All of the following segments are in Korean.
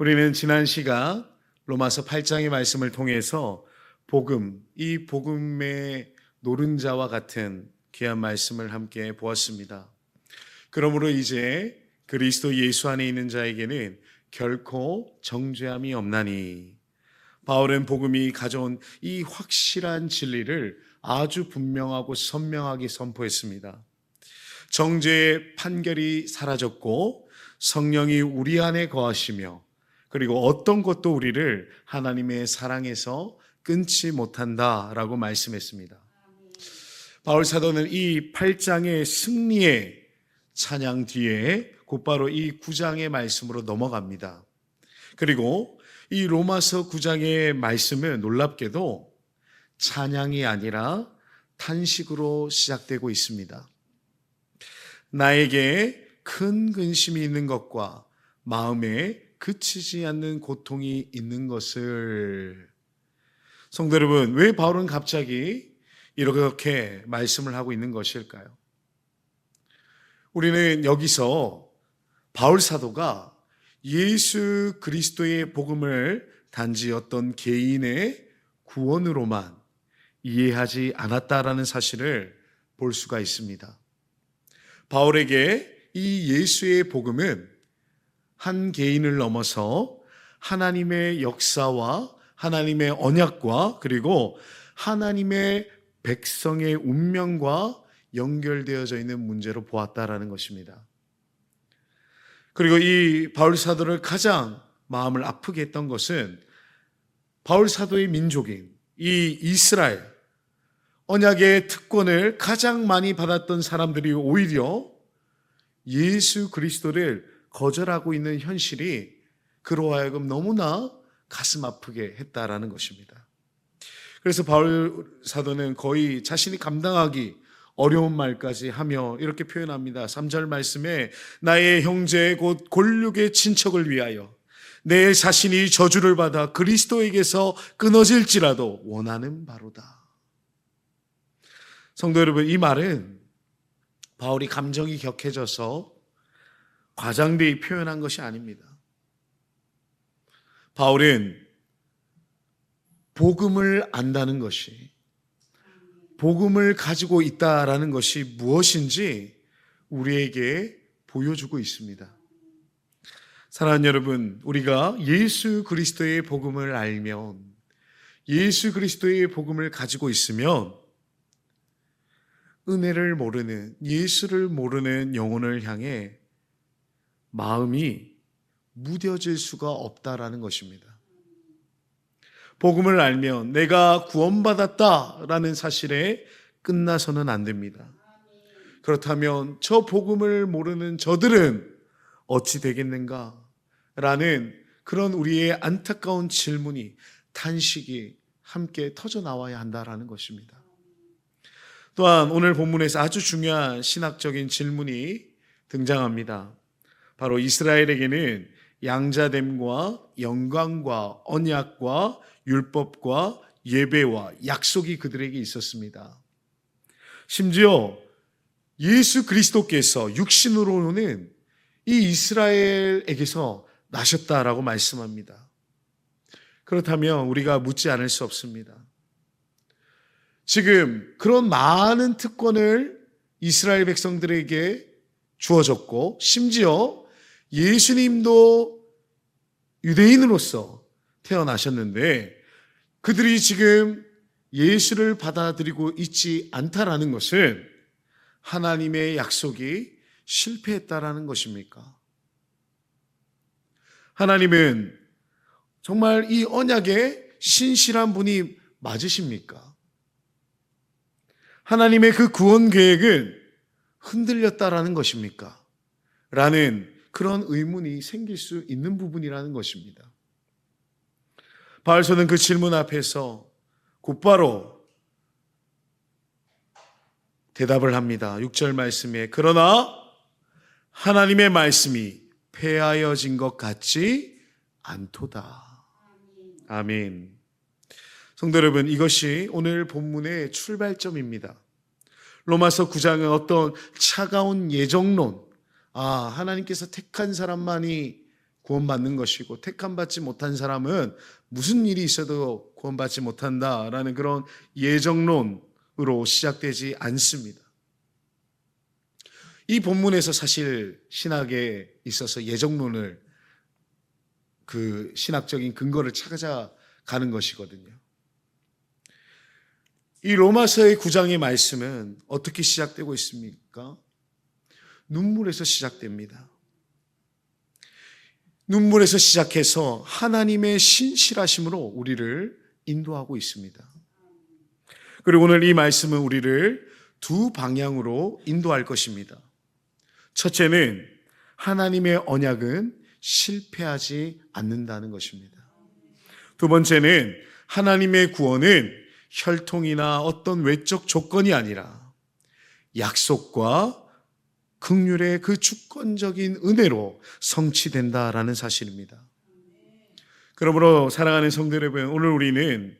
우리는 지난 시간 로마서 8장의 말씀을 통해서 이 복음의 노른자와 같은 귀한 말씀을 함께 보았습니다. 그러므로 이제 그리스도 예수 안에 있는 자에게는 결코 정죄함이 없나니, 바울은 복음이 가져온 이 확실한 진리를 아주 분명하고 선명하게 선포했습니다. 정죄의 판결이 사라졌고 성령이 우리 안에 거하시며, 그리고 어떤 것도 우리를 하나님의 사랑에서 끊지 못한다라고 말씀했습니다. 바울 사도는 이 8장의 승리의 찬양 뒤에 곧바로 이 9장의 말씀으로 넘어갑니다. 그리고 이 로마서 9장의 말씀은 놀랍게도 찬양이 아니라 탄식으로 시작되고 있습니다. 나에게 큰 근심이 있는 것과 마음에 그치지 않는 고통이 있는 것을. 성도 여러분, 왜 바울은 갑자기 이렇게 말씀을 하고 있는 것일까요? 우리는 여기서 바울 사도가 예수 그리스도의 복음을 단지 어떤 개인의 구원으로만 이해하지 않았다라는 사실을 볼 수가 있습니다. 바울에게 이 예수의 복음은 한 개인을 넘어서 하나님의 역사와 하나님의 언약과 그리고 하나님의 백성의 운명과 연결되어져 있는 문제로 보았다라는 것입니다. 그리고 이 바울 사도를 가장 마음을 아프게 했던 것은 바울 사도의 민족인 이 이스라엘, 언약의 특권을 가장 많이 받았던 사람들이 오히려 예수 그리스도를 거절하고 있는 현실이 그로 하여금 너무나 가슴 아프게 했다라는 것입니다. 그래서 바울 사도는 거의 자신이 감당하기 어려운 말까지 하며 이렇게 표현합니다. 3절 말씀에 나의 형제 곧 골육의 친척을 위하여 내 자신이 저주를 받아 그리스도에게서 끊어질지라도 원하는 바로다. 성도 여러분, 이 말은 바울이 감정이 격해져서 과장되이 표현한 것이 아닙니다. 바울은 복음을 안다는 것이, 복음을 가지고 있다라는 것이 무엇인지 우리에게 보여주고 있습니다. 사랑하는 여러분, 우리가 예수 그리스도의 복음을 알면, 예수 그리스도의 복음을 가지고 있으면 은혜를 모르는, 예수를 모르는 영혼을 향해 마음이 무뎌질 수가 없다라는 것입니다. 복음을 알면 내가 구원받았다라는 사실에 끝나서는 안 됩니다. 그렇다면 저 복음을 모르는 저들은 어찌 되겠는가? 라는 그런 우리의 안타까운 질문이, 탄식이 함께 터져 나와야 한다라는 것입니다. 또한 오늘 본문에서 아주 중요한 신학적인 질문이 등장합니다. 바로 이스라엘에게는 양자됨과 영광과 언약과 율법과 예배와 약속이 그들에게 있었습니다. 심지어 예수 그리스도께서 육신으로는 이 이스라엘에게서 나셨다라고 말씀합니다. 그렇다면 우리가 묻지 않을 수 없습니다. 지금 그런 많은 특권을 이스라엘 백성들에게 주어졌고, 심지어 예수님도 유대인으로서 태어나셨는데 그들이 지금 예수를 받아들이고 있지 않다라는 것은 하나님의 약속이 실패했다라는 것입니까? 하나님은 정말 이 언약에 신실한 분이 맞으십니까? 하나님의 그 구원 계획은 흔들렸다라는 것입니까? 라는 그런 의문이 생길 수 있는 부분이라는 것입니다. 바울서는 그 질문 앞에서 곧바로 대답을 합니다. 6절 말씀에 그러나 하나님의 말씀이 폐하여진 것 같지 않도다. 아멘. 성도 여러분, 이것이 오늘 본문의 출발점입니다. 로마서 9장은 어떤 차가운 예정론, 하나님께서 택한 사람만이 구원받는 것이고, 택함받지 못한 사람은 무슨 일이 있어도 구원받지 못한다라는 그런 예정론으로 시작되지 않습니다. 이 본문에서 사실 신학에 있어서 예정론을 그 신학적인 근거를 찾아가는 것이거든요. 이 로마서의 9장의 말씀은 어떻게 시작되고 있습니까? 눈물에서 시작됩니다. 눈물에서 시작해서 하나님의 신실하심으로 우리를 인도하고 있습니다. 그리고 오늘 이 말씀은 우리를 두 방향으로 인도할 것입니다. 첫째는 하나님의 언약은 실패하지 않는다는 것입니다. 두 번째는 하나님의 구원은 혈통이나 어떤 외적 조건이 아니라 약속과 긍휼의 그 주권적인 은혜로 성취된다라는 사실입니다. 그러므로 사랑하는 성도 여러분, 오늘 우리는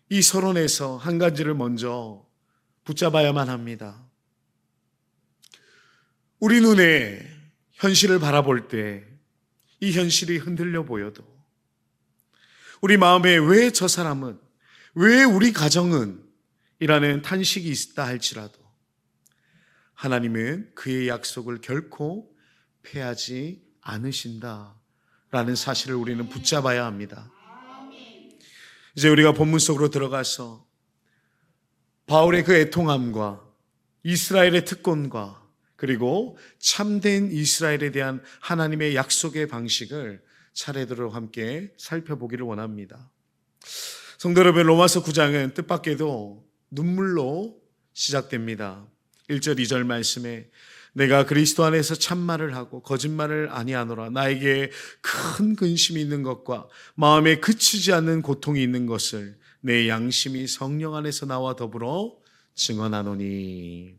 이 서론에서 한 가지를 먼저 붙잡아야만 합니다. 우리 눈에 현실을 바라볼 때 이 현실이 흔들려 보여도, 우리 마음에 왜 저 사람은, 왜 우리 가정은 이라는 탄식이 있다 할지라도 하나님은 그의 약속을 결코 패하지 않으신다라는 사실을 우리는 붙잡아야 합니다. 이제 우리가 본문 속으로 들어가서 바울의 그 애통함과 이스라엘의 특권과 그리고 참된 이스라엘에 대한 하나님의 약속의 방식을 차례대로 함께 살펴보기를 원합니다. 성도 여러분, 로마서 9장은 뜻밖에도 눈물로 시작됩니다. 1절 2절 말씀에 내가 그리스도 안에서 참말을 하고 거짓말을 아니하노라. 나에게 큰 근심이 있는 것과 마음에 그치지 않는 고통이 있는 것을 내 양심이 성령 안에서 나와 더불어 증언하노니.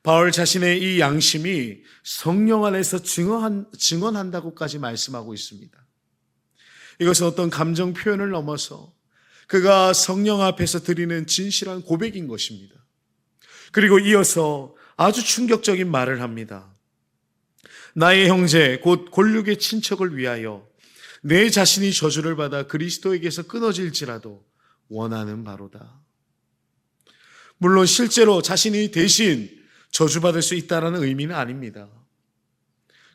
바울 자신의 이 양심이 성령 안에서 증언한다고까지 말씀하고 있습니다. 이것은 어떤 감정 표현을 넘어서 그가 성령 앞에서 드리는 진실한 고백인 것입니다. 그리고 이어서 아주 충격적인 말을 합니다. 나의 형제 곧 골육의 친척을 위하여 내 자신이 저주를 받아 그리스도에게서 끊어질지라도 원하는 바로다. 물론 실제로 자신이 대신 저주받을 수 있다는 의미는 아닙니다.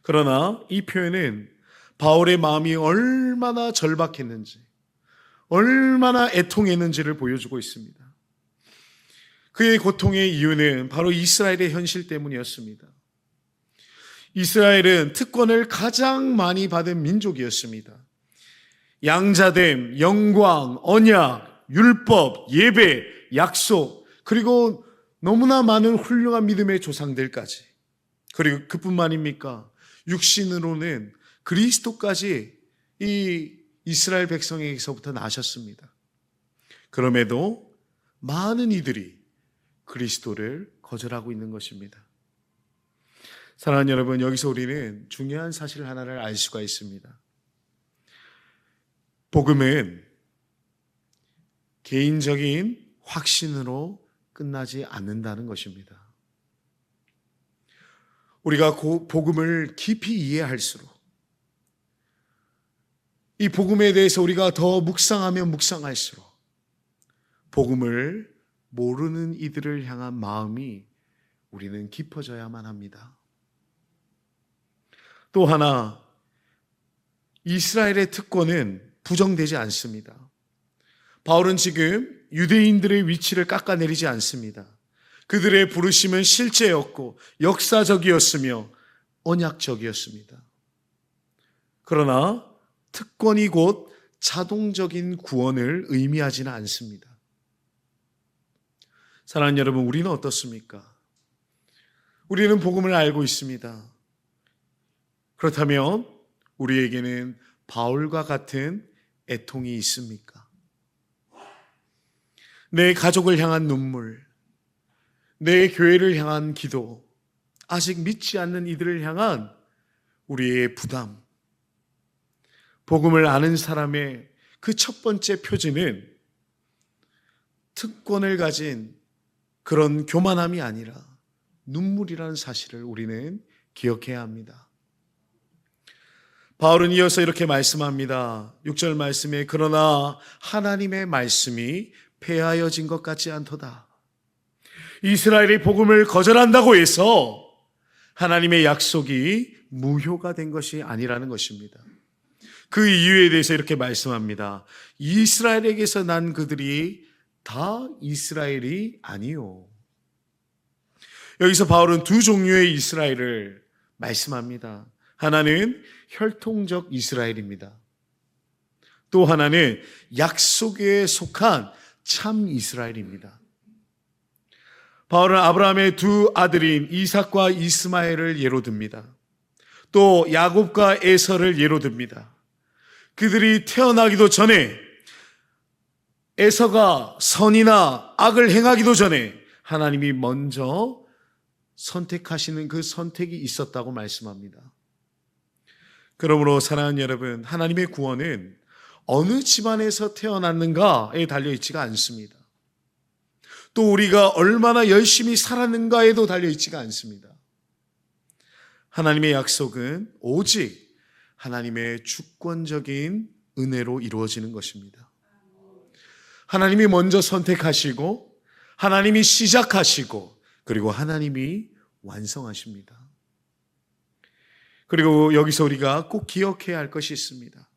그러나 이 표현은 바울의 마음이 얼마나 절박했는지, 얼마나 애통했는지를 보여주고 있습니다. 그의 고통의 이유는 바로 이스라엘의 현실 때문이었습니다. 이스라엘은 특권을 가장 많이 받은 민족이었습니다. 양자됨, 영광, 언약, 율법, 예배, 약속, 그리고 너무나 많은 훌륭한 믿음의 조상들까지, 그리고 그뿐만입니까? 육신으로는 그리스도까지 이 이스라엘 백성에게서부터 나셨습니다. 그럼에도 많은 이들이 그리스도를 거절하고 있는 것입니다. 사랑하는 여러분, 여기서 우리는 중요한 사실 하나를 알 수가 있습니다. 복음은 개인적인 확신으로 끝나지 않는다는 것입니다. 우리가 복음을 깊이 이해할수록, 이 복음에 대해서 우리가 더 묵상하면 묵상할수록 복음을 모르는 이들을 향한 마음이 우리는 깊어져야만 합니다. 또 하나, 이스라엘의 특권은 부정되지 않습니다. 바울은 지금 유대인들의 위치를 깎아내리지 않습니다. 그들의 부르심은 실제였고 역사적이었으며 언약적이었습니다. 그러나 특권이 곧 자동적인 구원을 의미하지는 않습니다. 사랑하는 여러분, 우리는 어떻습니까? 우리는 복음을 알고 있습니다. 그렇다면 우리에게는 바울과 같은 애통이 있습니까? 내 가족을 향한 눈물, 내 교회를 향한 기도, 아직 믿지 않는 이들을 향한 우리의 부담. 복음을 아는 사람의 그 첫 번째 표지는 특권을 가진 그런 교만함이 아니라 눈물이라는 사실을 우리는 기억해야 합니다. 바울은 이어서 이렇게 말씀합니다. 6절 말씀에 그러나 하나님의 말씀이 폐하여진 것 같지 않도다. 이스라엘의 복음을 거절한다고 해서 하나님의 약속이 무효가 된 것이 아니라는 것입니다. 그 이유에 대해서 이렇게 말씀합니다. 이스라엘에게서 난 그들이 다 이스라엘이 아니요. 여기서 바울은 두 종류의 이스라엘을 말씀합니다. 하나는 혈통적 이스라엘입니다. 또 하나는 약속에 속한 참 이스라엘입니다. 바울은 아브라함의 두 아들인 이삭과 이스마엘을 예로 듭니다. 또 야곱과 에서를 예로 듭니다. 그들이 태어나기도 전에 에서가 선이나 악을 행하기도 전에 하나님이 먼저 선택하시는 그 선택이 있었다고 말씀합니다. 그러므로 사랑하는 여러분, 하나님의 구원은 어느 집안에서 태어났는가에 달려있지가 않습니다. 또 우리가 얼마나 열심히 살았는가에도 달려있지가 않습니다. 하나님의 약속은 오직 하나님의 주권적인 은혜로 이루어지는 것입니다. 하나님이 먼저 선택하시고 하나님이 시작하시고 그리고 하나님이 완성하십니다. 그리고 여기서 우리가 꼭 기억해야 할 것이 있습니다.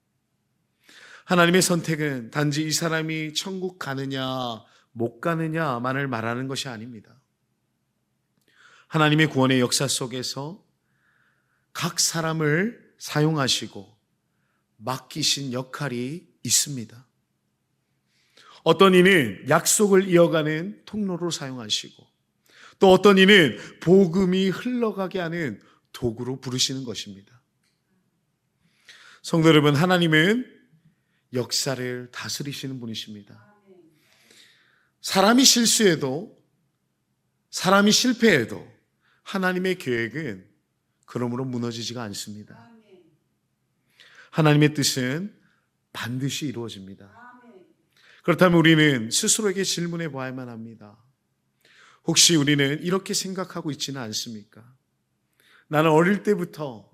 하나님의 선택은 단지 이 사람이 천국 가느냐 못 가느냐만을 말하는 것이 아닙니다. 하나님의 구원의 역사 속에서 각 사람을 사용하시고 맡기신 역할이 있습니다. 어떤 이는 약속을 이어가는 통로로 사용하시고 또 어떤 이는 복음이 흘러가게 하는 도구로 부르시는 것입니다. 성도 여러분, 하나님은 역사를 다스리시는 분이십니다. 사람이 실수해도 사람이 실패해도 하나님의 계획은 그러므로 무너지지가 않습니다. 하나님의 뜻은 반드시 이루어집니다. 그렇다면 우리는 스스로에게 질문해 보아야만 합니다. 혹시 우리는 이렇게 생각하고 있지는 않습니까? 나는 어릴 때부터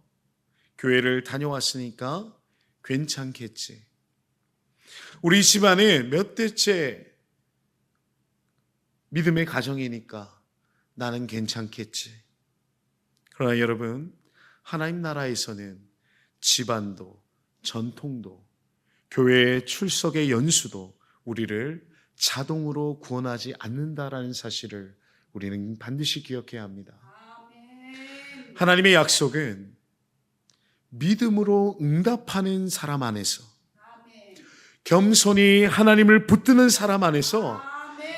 교회를 다녀왔으니까 괜찮겠지. 우리 집안은 몇 대째 믿음의 가정이니까 나는 괜찮겠지. 그러나 여러분, 하나님 나라에서는 집안도 전통도 교회의 출석의 연수도 우리를 자동으로 구원하지 않는다라는 사실을 우리는 반드시 기억해야 합니다. 하나님의 약속은 믿음으로 응답하는 사람 안에서, 겸손히 하나님을 붙드는 사람 안에서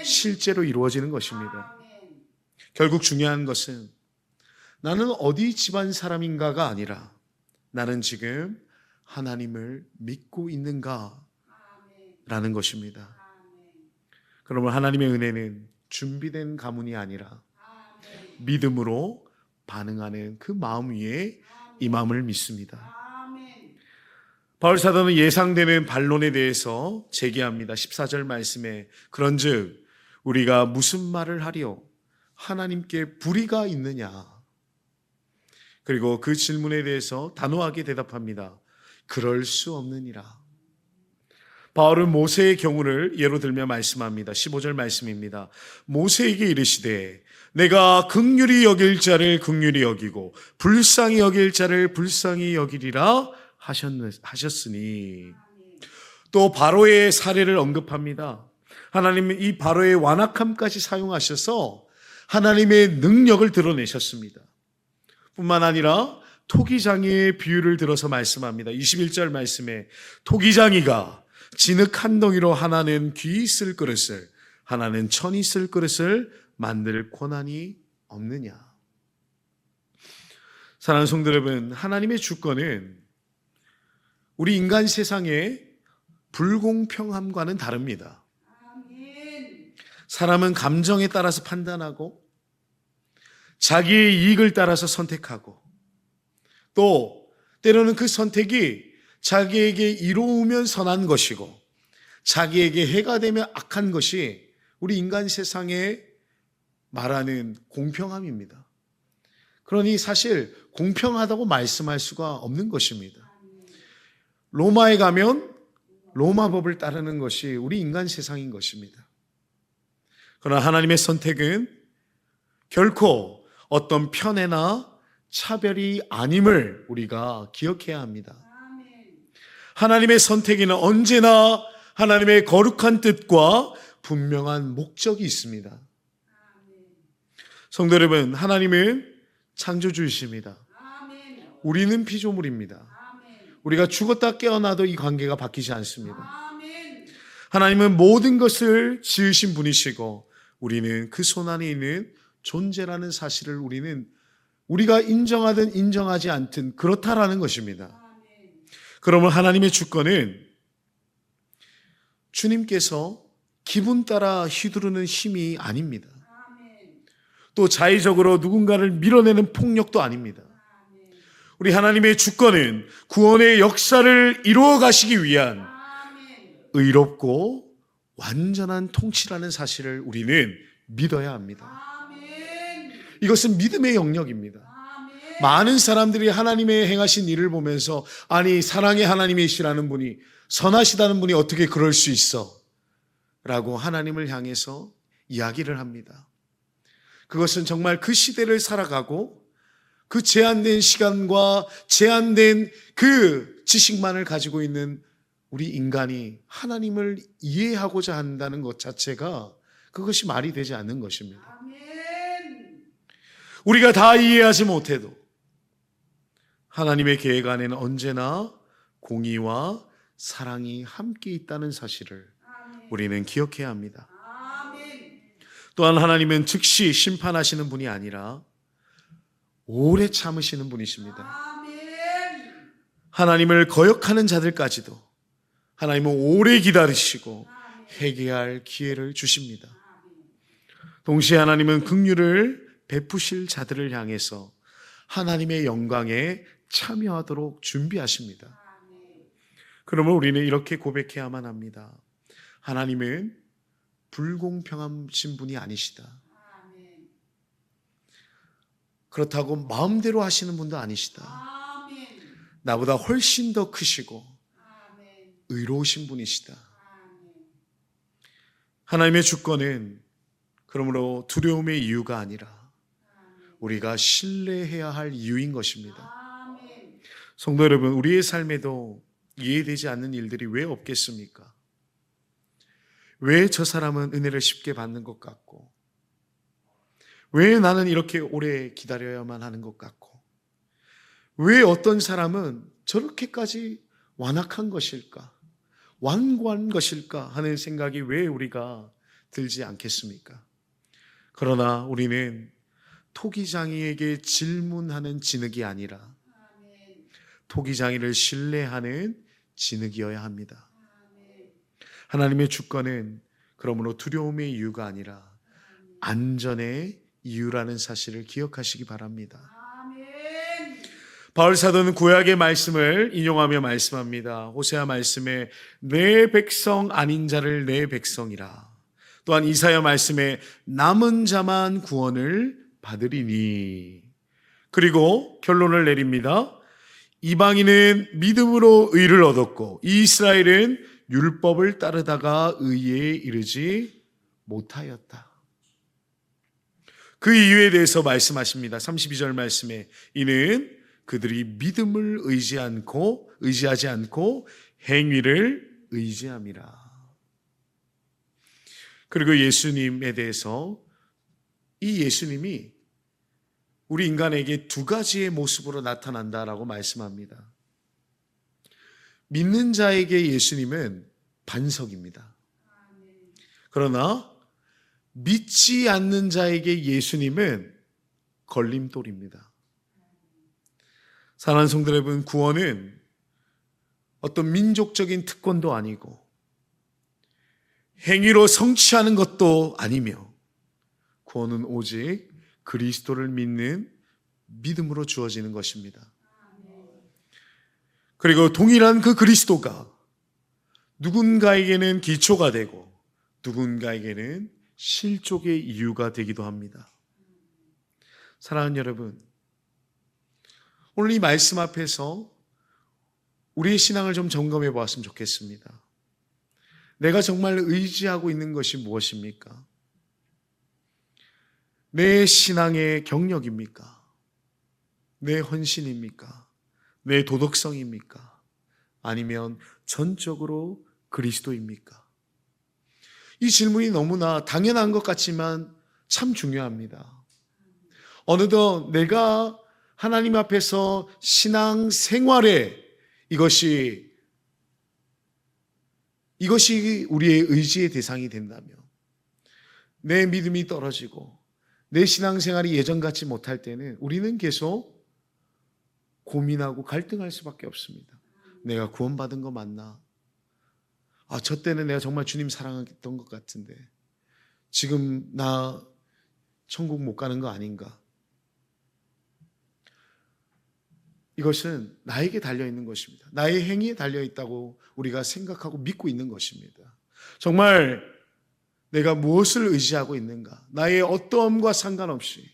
실제로 이루어지는 것입니다. 결국 중요한 것은 나는 어디 집안 사람인가가 아니라 나는 지금 하나님을 믿고 있는가라는 것입니다. 그러면 하나님의 은혜는 준비된 가문이 아니라 믿음으로 반응하는 그 마음 위에 임함을 믿습니다. 바울 사도는 예상되는 반론에 대해서 제기합니다. 14절 말씀에 그런즉 우리가 무슨 말을 하리요? 하나님께 불의가 있느냐? 그리고 그 질문에 대해서 단호하게 대답합니다. 그럴 수 없느니라. 바울은 모세의 경우를 예로 들며 말씀합니다. 15절 말씀입니다. 모세에게 이르시되 내가 긍휼히 여길 자를 긍휼히 여기고 불쌍히 여길 자를 불쌍히 여기리라 하셨으니. 또 바로의 사례를 언급합니다. 하나님은 이 바로의 완악함까지 사용하셔서 하나님의 능력을 드러내셨습니다. 뿐만 아니라 토기장이의 비유를 들어서 말씀합니다. 21절 말씀에 토기장이가 진흙 한 덩이로 하나는 귀 쓸 그릇을 하나는 천이 쓸 그릇을 만들 권한이 없느냐. 사랑하는 성도 여러분, 하나님의 주권은 우리 인간 세상의 불공평함과는 다릅니다. 사람은 감정에 따라서 판단하고 자기의 이익을 따라서 선택하고 또 때로는 그 선택이 자기에게 이로우면 선한 것이고 자기에게 해가 되면 악한 것이 우리 인간 세상에 말하는 공평함입니다. 그러니 사실 공평하다고 말씀할 수가 없는 것입니다. 로마에 가면 로마 법을 따르는 것이 우리 인간 세상인 것입니다. 그러나 하나님의 선택은 결코 어떤 편애나 차별이 아님을 우리가 기억해야 합니다. 하나님의 선택에는 언제나 하나님의 거룩한 뜻과 분명한 목적이 있습니다. 성도 여러분, 하나님은 창조주이십니다. 우리는 피조물입니다. 우리가 죽었다 깨어나도 이 관계가 바뀌지 않습니다. 하나님은 모든 것을 지으신 분이시고 우리는 그 손안에 있는 존재라는 사실을 우리가 인정하든 인정하지 않든 그렇다라는 것입니다. 그러면 하나님의 주권은 주님께서 기분 따라 휘두르는 힘이 아닙니다. 또 자의적으로 누군가를 밀어내는 폭력도 아닙니다. 우리 하나님의 주권은 구원의 역사를 이루어 가시기 위한 의롭고 완전한 통치라는 사실을 우리는 믿어야 합니다. 이것은 믿음의 영역입니다. 많은 사람들이 하나님의 행하신 일을 보면서 아니 사랑의 하나님이시라는 분이 선하시다는 분이 어떻게 그럴 수 있어? 라고 하나님을 향해서 이야기를 합니다. 그것은 정말 그 시대를 살아가고 그 제한된 시간과 제한된 그 지식만을 가지고 있는 우리 인간이 하나님을 이해하고자 한다는 것 자체가 그것이 말이 되지 않는 것입니다. 우리가 다 이해하지 못해도 하나님의 계획 안에는 언제나 공의와 사랑이 함께 있다는 사실을 우리는 기억해야 합니다. 또한 하나님은 즉시 심판하시는 분이 아니라 오래 참으시는 분이십니다. 하나님을 거역하는 자들까지도 하나님은 오래 기다리시고 회개할 기회를 주십니다. 동시에 하나님은 긍휼을 베푸실 자들을 향해서 하나님의 영광에 참여하도록 준비하십니다. 그러면 우리는 이렇게 고백해야만 합니다. 하나님은 불공평하신 분이 아니시다. 그렇다고 마음대로 하시는 분도 아니시다. 나보다 훨씬 더 크시고 의로우신 분이시다. 하나님의 주권은 그러므로 두려움의 이유가 아니라 우리가 신뢰해야 할 이유인 것입니다. 성도 여러분, 우리의 삶에도 이해되지 않는 일들이 왜 없겠습니까? 왜 저 사람은 은혜를 쉽게 받는 것 같고, 왜 나는 이렇게 오래 기다려야만 하는 것 같고, 왜 어떤 사람은 저렇게까지 완악한 것일까, 완고한 것일까 하는 생각이 왜 우리가 들지 않겠습니까? 그러나 우리는 토기장이에게 질문하는 진흙이 아니라 토기장이를 신뢰하는 진흙이어야 합니다. 하나님의 주권은 그러므로 두려움의 이유가 아니라 안전의 이유라는 사실을 기억하시기 바랍니다. 바울 사도는 구약의 말씀을 인용하며 말씀합니다. 호세아 말씀에 내 백성 아닌 자를 내 백성이라. 또한 이사야 말씀에 남은 자만 구원을 받으리니. 그리고 결론을 내립니다. 이방인은 믿음으로 의를 얻었고 이스라엘은 율법을 따르다가 의에 이르지 못하였다. 그 이유에 대해서 말씀하십니다. 32절 말씀에 이는 그들이 믿음을 의지하지 않고 행위를 의지함이라. 그리고 예수님에 대해서 이 예수님이 우리 인간에게 두 가지의 모습으로 나타난다라고 말씀합니다. 믿는 자에게 예수님은 반석입니다. 그러나 믿지 않는 자에게 예수님은 걸림돌입니다. 사랑하는 성도 여러분, 구원은 어떤 민족적인 특권도 아니고 행위로 성취하는 것도 아니며 구원은 오직 그리스도를 믿는 믿음으로 주어지는 것입니다. 그리고 동일한 그 그리스도가 누군가에게는 기초가 되고 누군가에게는 실족의 이유가 되기도 합니다. 사랑하는 여러분, 오늘 이 말씀 앞에서 우리의 신앙을 좀 점검해 보았으면 좋겠습니다. 내가 정말 의지하고 있는 것이 무엇입니까? 내 신앙의 경력입니까? 내 헌신입니까? 내 도덕성입니까? 아니면 전적으로 그리스도입니까? 이 질문이 너무나 당연한 것 같지만 참 중요합니다. 어느덧 내가 하나님 앞에서 신앙 생활에 이것이 우리의 의지의 대상이 된다면, 내 믿음이 떨어지고 내 신앙생활이 예전 같지 못할 때는 우리는 계속 고민하고 갈등할 수밖에 없습니다. 내가 구원받은 거 맞나? 저 때는 내가 정말 주님 사랑했던 것 같은데 지금 나 천국 못 가는 거 아닌가? 이것은 나에게 달려있는 것입니다. 나의 행위에 달려있다고 우리가 생각하고 믿고 있는 것입니다. 정말 내가 무엇을 의지하고 있는가? 나의 어떠함과 상관없이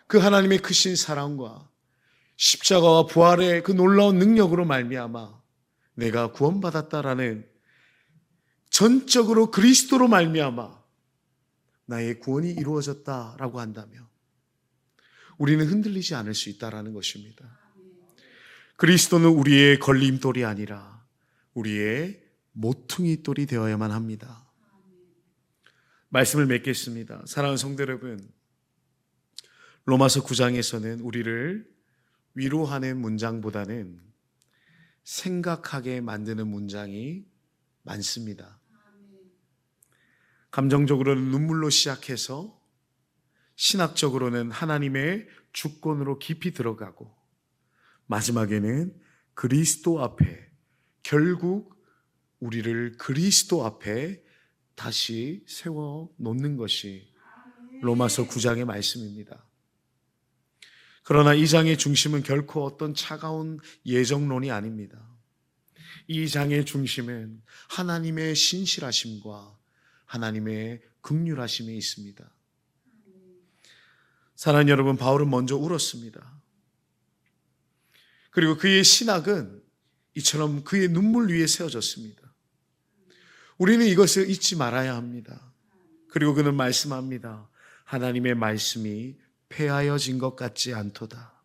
그 하나님의 크신 사랑과 십자가와 부활의 그 놀라운 능력으로 말미암아 내가 구원받았다라는, 전적으로 그리스도로 말미암아 나의 구원이 이루어졌다라고 한다면 우리는 흔들리지 않을 수 있다라는 것입니다. 그리스도는 우리의 걸림돌이 아니라 우리의 모퉁이돌이 되어야만 합니다. 말씀을 맺겠습니다. 사랑하는 성도 여러분, 로마서 9장에서는 우리를 위로하는 문장보다는 생각하게 만드는 문장이 많습니다. 감정적으로는 눈물로 시작해서 신학적으로는 하나님의 주권으로 깊이 들어가고 마지막에는 그리스도 앞에, 결국 우리를 그리스도 앞에 다시 세워 놓는 것이 로마서 9장의 말씀입니다. 그러나 이 장의 중심은 결코 어떤 차가운 예정론이 아닙니다. 이 장의 중심은 하나님의 신실하심과 하나님의 긍휼하심에 있습니다. 사랑하는 여러분, 바울은 먼저 울었습니다. 그리고 그의 신학은 이처럼 그의 눈물 위에 세워졌습니다. 우리는 이것을 잊지 말아야 합니다. 그리고 그는 말씀합니다. 하나님의 말씀이 폐하여진 것 같지 않도다.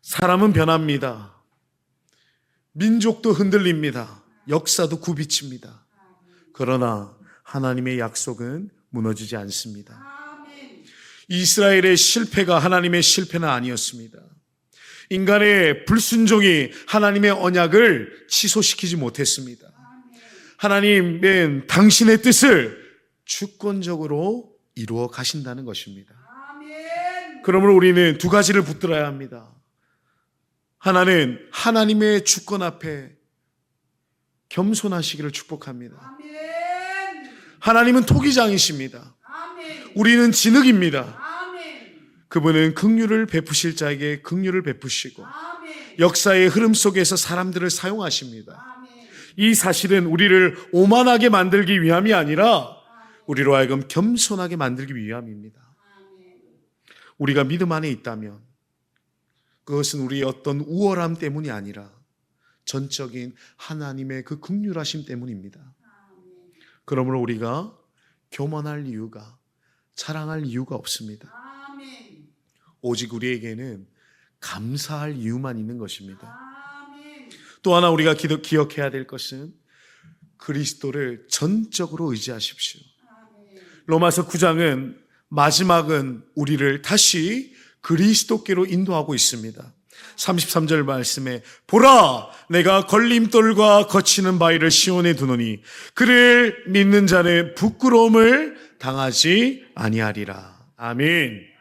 사람은 변합니다. 민족도 흔들립니다. 역사도 굽이칩니다. 그러나 하나님의 약속은 무너지지 않습니다. 이스라엘의 실패가 하나님의 실패는 아니었습니다. 인간의 불순종이 하나님의 언약을 취소시키지 못했습니다. 하나님은 당신의 뜻을 주권적으로 이루어 가신다는 것입니다. 그러므로 우리는 두 가지를 붙들어야 합니다. 하나는 하나님의 주권 앞에 겸손하시기를 축복합니다. 하나님은 토기장이십니다. 우리는 진흙입니다. 그분은 긍휼을 베푸실 자에게 긍휼을 베푸시고 역사의 흐름 속에서 사람들을 사용하십니다. 이 사실은 우리를 오만하게 만들기 위함이 아니라 우리로 하여금 겸손하게 만들기 위함입니다. 우리가 믿음 안에 있다면 그것은 우리의 어떤 우월함 때문이 아니라 전적인 하나님의 그 긍휼하심 때문입니다. 그러므로 우리가 교만할 이유가, 자랑할 이유가 없습니다. 오직 우리에게는 감사할 이유만 있는 것입니다. 또 하나 우리가 기억해야 될 것은 그리스도를 전적으로 의지하십시오. 로마서 9장은 마지막은 우리를 다시 그리스도께로 인도하고 있습니다. 33절 말씀에 보라, 내가 걸림돌과 거치는 바위를 시온에 두노니 그를 믿는 자는 부끄러움을 당하지 아니하리라. 아멘.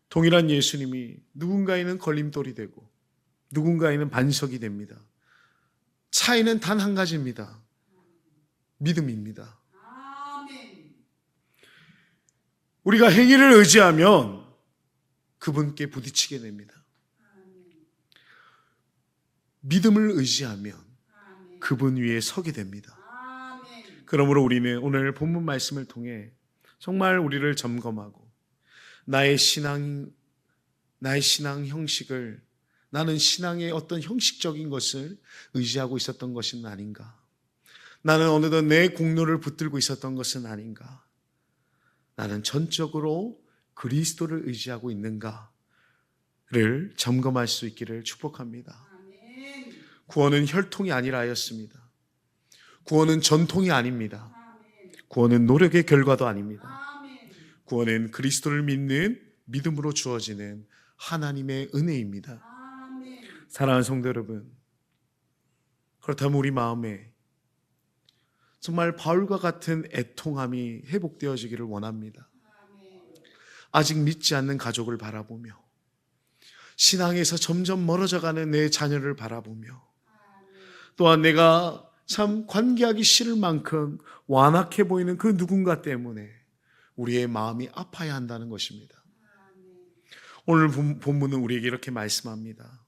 동일한 예수님이 누군가에는 걸림돌이 되고 누군가에는 반석이 됩니다. 차이는 단 한 가지입니다. 믿음입니다. 우리가 행위를 의지하면 그분께 부딪히게 됩니다. 믿음을 의지하면 그분 위에 서게 됩니다. 그러므로 우리는 오늘 본문 말씀을 통해 정말 우리를 점검하고 나의 신앙 형식을 나는 신앙의 어떤 형식적인 것을 의지하고 있었던 것은 아닌가? 나는 어느덧 내 공로를 붙들고 있었던 것은 아닌가? 나는 전적으로 그리스도를 의지하고 있는가를 점검할 수 있기를 축복합니다. 구원은 혈통이 아니라 하였습니다. 구원은 전통이 아닙니다. 구원은 노력의 결과도 아닙니다. 구원은 그리스도를 믿는 믿음으로 주어지는 하나님의 은혜입니다. 사랑하는 성도 여러분, 그렇다면 우리 마음에 정말 바울과 같은 애통함이 회복되어지기를 원합니다. 아직 믿지 않는 가족을 바라보며, 신앙에서 점점 멀어져가는 내 자녀를 바라보며, 또한 내가 참 관계하기 싫을 만큼 완악해 보이는 그 누군가 때문에 우리의 마음이 아파야 한다는 것입니다. 오늘 본문은 우리에게 이렇게 말씀합니다.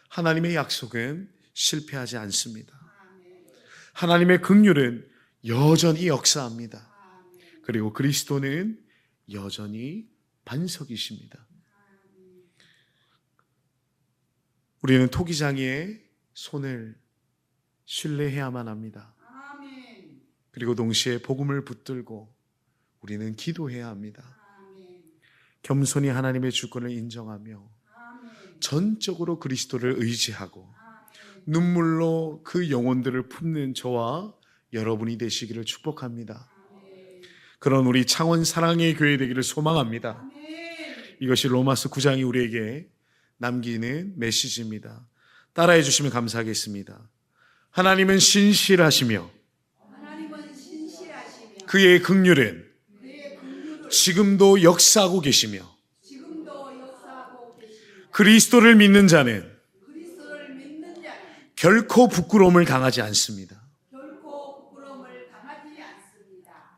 하나님의 약속은 실패하지 않습니다. 하나님의 긍휼은 여전히 역사합니다. 그리고 그리스도는 여전히 반석이십니다. 우리는 토기장이의 손을 신뢰해야만 합니다. 그리고 동시에 복음을 붙들고 우리는 기도해야 합니다. 겸손히 하나님의 주권을 인정하며 전적으로 그리스도를 의지하고 눈물로 그 영혼들을 품는 저와 여러분이 되시기를 축복합니다. 그런 우리 창원 사랑의 교회 되기를 소망합니다. 이것이 로마서 9장이 우리에게 남기는 메시지입니다. 따라해 주시면 감사하겠습니다. 하나님은 신실하시며 그의 긍휼은 지금도 역사하고 계시며 그리스도를 믿는 자는 결코 부끄러움을 당하지 않습니다.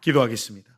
기도하겠습니다.